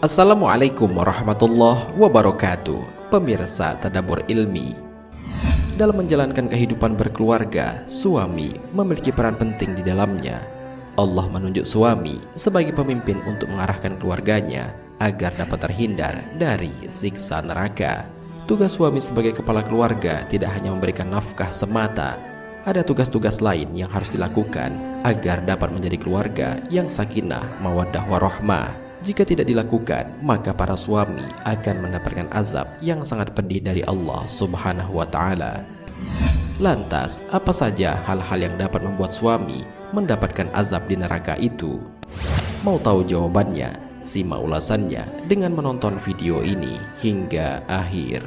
Assalamualaikum warahmatullahi wabarakatuh. Pemirsa Tadabbur Ilmi, dalam menjalankan kehidupan berkeluarga, suami memiliki peran penting di dalamnya. Allah menunjuk suami sebagai pemimpin untuk mengarahkan keluarganya agar dapat terhindar dari siksa neraka. Tugas suami sebagai kepala keluarga tidak hanya memberikan nafkah semata. Ada tugas-tugas lain yang harus dilakukan agar dapat menjadi keluarga yang sakinah, mawaddah warahmah. Jika tidak dilakukan, maka para suami akan mendapatkan azab yang sangat pedih dari Allah Subhanahu wa Ta'ala. Lantas, apa saja hal-hal yang dapat membuat suami mendapatkan azab di neraka itu? Mau tahu jawabannya? Simak ulasannya dengan menonton video ini hingga akhir.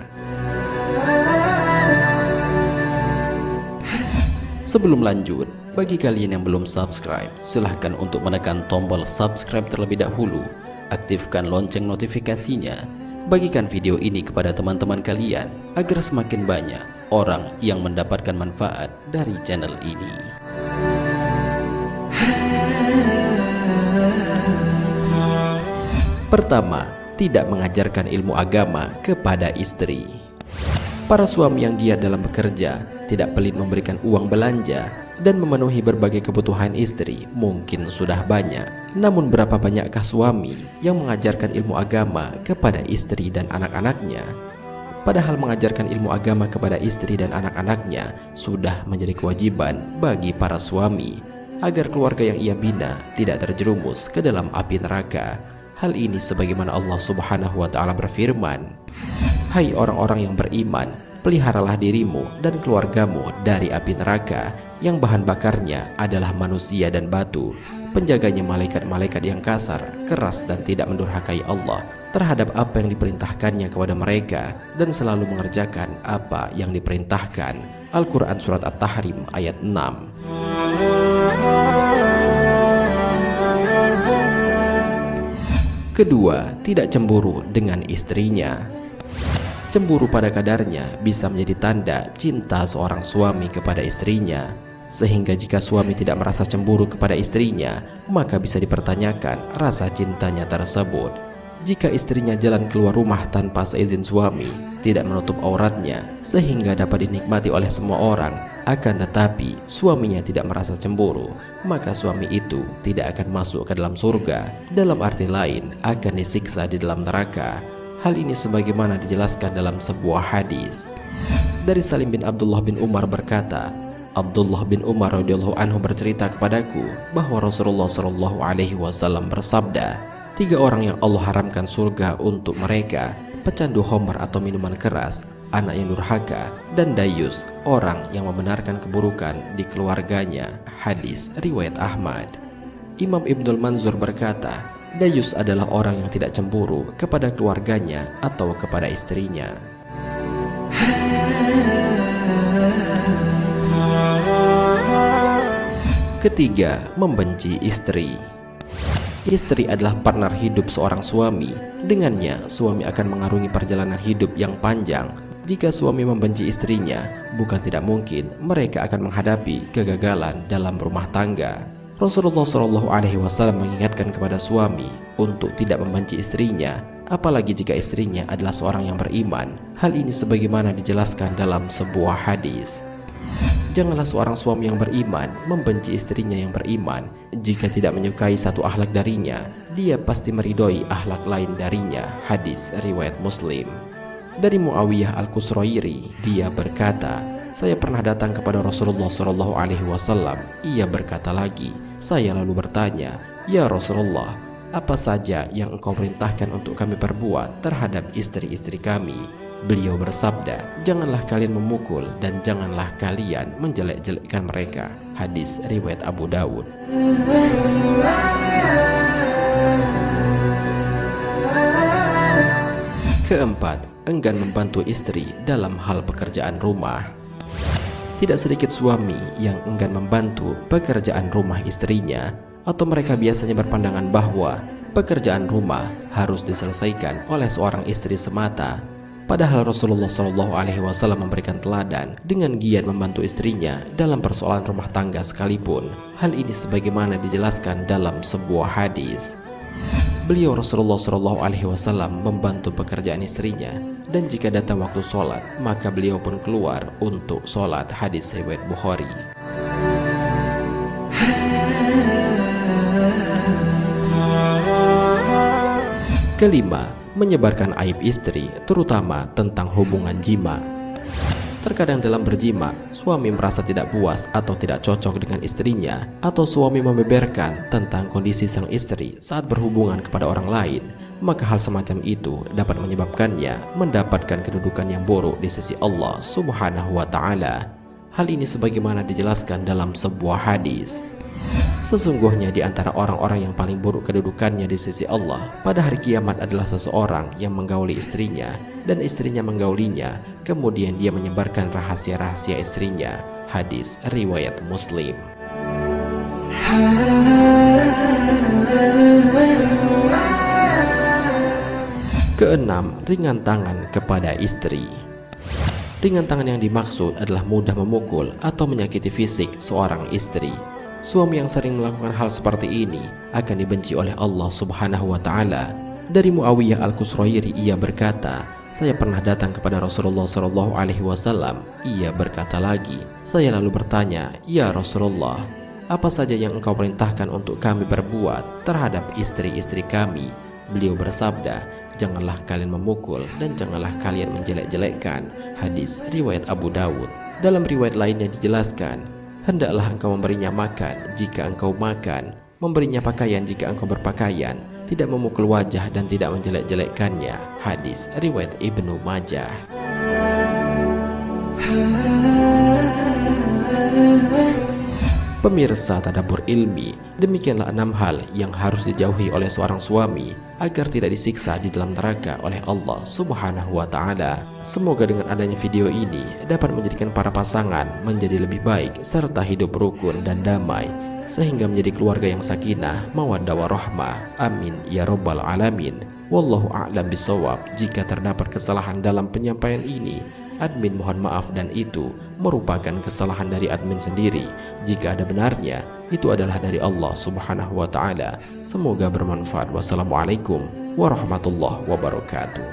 Sebelum lanjut, bagi kalian yang belum subscribe, silahkan untuk menekan tombol subscribe terlebih dahulu. Aktifkan lonceng notifikasinya. Bagikan video ini kepada teman-teman kalian agar semakin banyak orang yang mendapatkan manfaat dari channel ini. Pertama, tidak mengajarkan ilmu agama kepada istri. Para suami yang giat dalam bekerja, tidak pelit memberikan uang belanja dan memenuhi berbagai kebutuhan istri mungkin sudah banyak. Namun berapa banyakkah suami yang mengajarkan ilmu agama kepada istri dan anak-anaknya? Padahal mengajarkan ilmu agama kepada istri dan anak-anaknya sudah menjadi kewajiban bagi para suami agar keluarga yang ia bina tidak terjerumus ke dalam api neraka. Hal ini sebagaimana Allah Subhanahu wa Ta'ala berfirman, "Hai orang-orang yang beriman, peliharalah dirimu dan keluargamu dari api neraka yang bahan bakarnya adalah manusia dan batu. Penjaganya malaikat-malaikat yang kasar, keras dan tidak mendurhakai Allah terhadap apa yang diperintahkannya kepada mereka dan selalu mengerjakan apa yang diperintahkan." Al-Quran Surat At-Tahrim ayat 6. Kedua, tidak cemburu dengan istrinya. Cemburu pada kadarnya bisa menjadi tanda cinta seorang suami kepada istrinya. Sehingga jika suami tidak merasa cemburu kepada istrinya, maka bisa dipertanyakan rasa cintanya tersebut. Jika istrinya jalan keluar rumah tanpa seizin suami, tidak menutup auratnya sehingga dapat dinikmati oleh semua orang, akan tetapi suaminya tidak merasa cemburu, maka suami itu tidak akan masuk ke dalam surga. Dalam arti lain, akan disiksa di dalam neraka. Hal ini sebagaimana dijelaskan dalam sebuah hadis. Dari Salim bin Abdullah bin Umar berkata, Abdullah bin Umar radhiyallahu anhu bercerita kepadaku bahwa Rasulullah shallallahu alaihi wasallam bersabda, 3 orang yang Allah haramkan surga untuk mereka: pecandu khamr atau minuman keras, anak yang durhaka, dan dayus, orang yang membenarkan keburukan di keluarganya. Hadis riwayat Ahmad. Imam Ibnul Manzur berkata, dayus adalah orang yang tidak cemburu kepada keluarganya atau kepada istrinya. Ketiga, membenci istri. Istri adalah partner hidup seorang suami. Dengannya, suami akan mengarungi perjalanan hidup yang panjang. Jika suami membenci istrinya, bukan tidak mungkin mereka akan menghadapi kegagalan dalam rumah tangga. Rasulullah Shallallahu Alaihi Wasallam mengingatkan kepada suami untuk tidak membenci istrinya, apalagi jika istrinya adalah seorang yang beriman. Hal ini sebagaimana dijelaskan dalam sebuah hadis. Janganlah seorang suami yang beriman membenci istrinya yang beriman. Jika tidak menyukai satu akhlak darinya, dia pasti meridhoi akhlak lain darinya. Hadis riwayat Muslim. Dari Muawiyah Al-Qusrairi, dia berkata, saya pernah datang kepada Rasulullah Shallallahu Alaihi Wasallam. Ia berkata lagi, saya lalu bertanya, ya Rasulullah, apa saja yang engkau perintahkan untuk kami perbuat terhadap istri-istri kami? Beliau bersabda, janganlah kalian memukul dan janganlah kalian menjelek-jelekkan mereka. Hadis riwayat Abu Dawud. Keempat, enggan membantu istri dalam hal pekerjaan rumah. Tidak sedikit suami yang enggan membantu pekerjaan rumah istrinya, atau mereka biasanya berpandangan bahwa pekerjaan rumah harus diselesaikan oleh seorang istri semata. Padahal Rasulullah SAW memberikan teladan dengan giat membantu istrinya dalam persoalan rumah tangga sekalipun. Hal ini sebagaimana dijelaskan dalam sebuah hadis. Beliau Rasulullah SAW membantu pekerjaan istrinya, dan jika datang waktu sholat, maka beliau pun keluar untuk sholat. Hadis riwayat Bukhari. Kelima, menyebarkan aib istri, terutama tentang hubungan jima. Terkadang dalam berjima, suami merasa tidak puas atau tidak cocok dengan istrinya, atau suami membeberkan tentang kondisi sang istri saat berhubungan kepada orang lain, maka hal semacam itu dapat menyebabkannya mendapatkan kedudukan yang buruk di sisi Allah Subhanahu wa Ta'ala. Hal ini sebagaimana dijelaskan dalam sebuah hadis. Sesungguhnya di antara orang-orang yang paling buruk kedudukannya di sisi Allah pada hari kiamat adalah seseorang yang menggauli istrinya dan istrinya menggaulinya, kemudian dia menyebarkan rahasia-rahasia istrinya. Hadis riwayat Muslim. Keenam, ringan tangan kepada istri. Ringan tangan yang dimaksud adalah mudah memukul atau menyakiti fisik seorang istri. Suami yang sering melakukan hal seperti ini akan dibenci oleh Allah Subhanahu wa Ta'ala. Dari Muawiyah Al-Qusrairi, ia berkata, "Saya pernah datang kepada Rasulullah SAW. Ia berkata lagi, saya lalu bertanya, 'Ya Rasulullah, apa saja yang engkau perintahkan untuk kami berbuat terhadap istri-istri kami?' Beliau bersabda, 'Janganlah kalian memukul dan janganlah kalian menjelek-jelekkan.' Hadis riwayat Abu Dawud. Dalam riwayat lainnya dijelaskan, hendaklah engkau memberinya makan jika engkau makan, memberinya pakaian jika engkau berpakaian, tidak memukul wajah dan tidak menjelek-jelekkannya. Hadis riwayat Ibnu Majah. Pemirsa Tadabbur Ilmi, demikianlah 6 hal yang harus dijauhi oleh seorang suami agar tidak disiksa di dalam neraka oleh Allah Subhanahu wa Ta'ala. Semoga dengan adanya video ini dapat menjadikan para pasangan menjadi lebih baik serta hidup rukun dan damai, sehingga menjadi keluarga yang sakinah, mawaddah warahmah. Amin ya rabbal alamin. Wallahu a'lam bishawab. Jika terdapat kesalahan dalam penyampaian ini, admin mohon maaf, dan itu merupakan kesalahan dari admin sendiri. Jika ada benarnya, itu adalah dari Allah Subhanahu wa Ta'ala. Semoga bermanfaat. Wassalamualaikum warahmatullahi wabarakatuh.